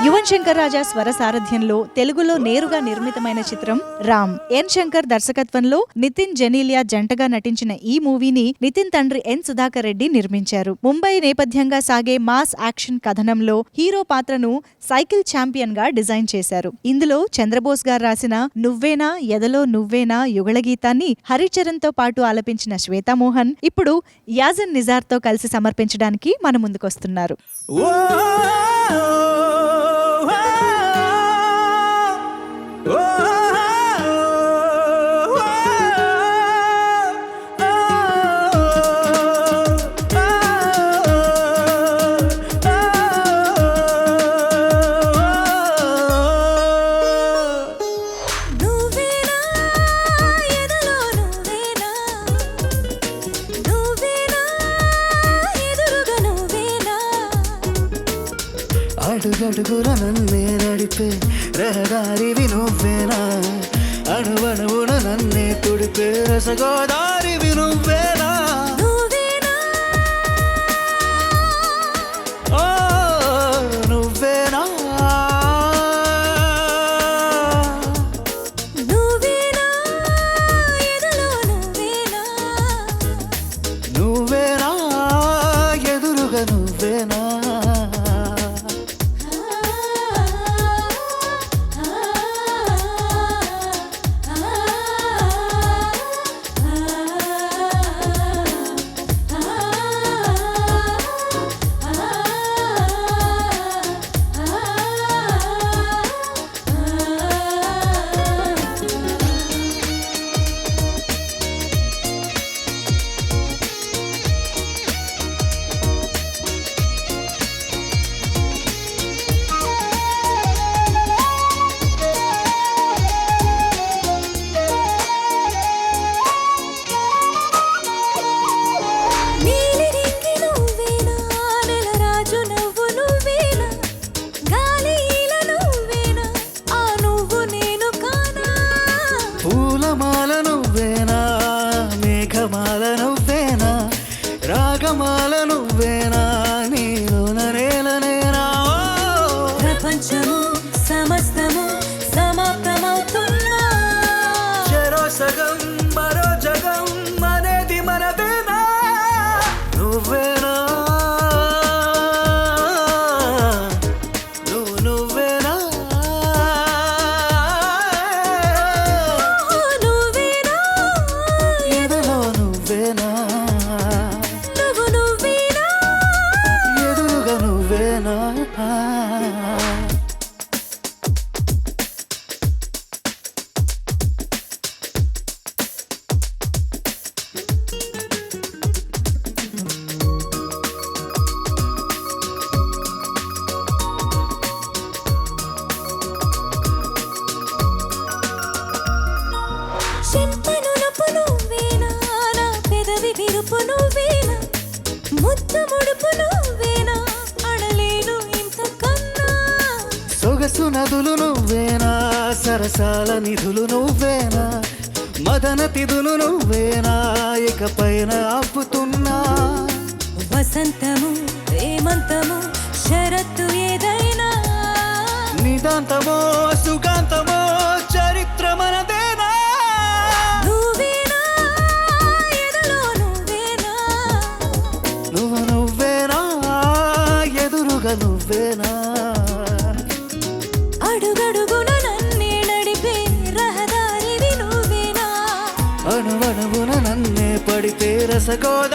యువన్ శంకర్ రాజా స్వర సారథ్యంలో తెలుగులో నేరుగా నిర్మితమైన చిత్రం రామ్. ఎన్ శంకర్ దర్శకత్వంలో నితిన్ జెనీలియా జంటగా నటించిన ఈ మూవీని నితిన్ తండ్రి ఎన్ సుధాకర్ రెడ్డి నిర్మించారు. ముంబై నేపథ్యంగా సాగే మాస్ యాక్షన్ కథనంలో హీరో పాత్రను సైకిల్ ఛాంపియన్ గా డిజైన్ చేశారు. ఇందులో చంద్రబోస్ గారు రాసిన నువ్వేనా ఎదలో నువ్వేనా యుగళ గీతాన్ని హరిచరణ్ తో పాటు ఆలపించిన శ్వేతామోహన్ ఇప్పుడు యాజన్ నిజార్ తో కలిసి సమర్పించడానికి మన ముందుకొస్తున్నారు. అడుగడుగున నన్నే నడిపే రహదారివి నువ్వేనా, అణువణువున నన్నే తుడిపే రసగోదారివి నువ్వేనా, ఓ నువ్వేనా, నువ్వేనా ఎదురుగా నువ్వేనా, పూలమాల నువ్వేనా, మేఘమాల నువ్వేనా, రాగమాల నువ్వేనా, నీలోన నేలనేనా, ప్రపంచము సమస్తము సమాప్తమవుతున్నా, చెరో సగం మరో జగం అనేది మనదేనా, నువ్వేనా, నువ్వేనా, ఎదలో నువ్వేనా, నువ్వేనా, ఎదురుగా నువ్వేనా, చింతను నొప్పు నువ్వేనా, నా పెదవి విరుపు నువ్వేనా, ముద్దు ముడుపు నువ్వేనా, అడలేను ఇంతకన్నా, సొగసు నదులు నువ్వేనా, సరసాల నిధులు నువ్వేనా, మదన తిథులు నువ్వేనా, ఇకపైన ఆపుతున్నా, వసంతము హేమంతము షరత్తు ఏదైనా, నిదాంతమో సుఖాంతమో చరిత్ర మనదేనా, నువ్వేనా ఎదలో నువ్వేనా, నువ్వేనా ఎదురుగా నువ్వేనా, అడుగడుగున నన్నే నడిపే రహదారివి నువ్వేనా, అణువణువున నన్నే పడితే రసగోదారివి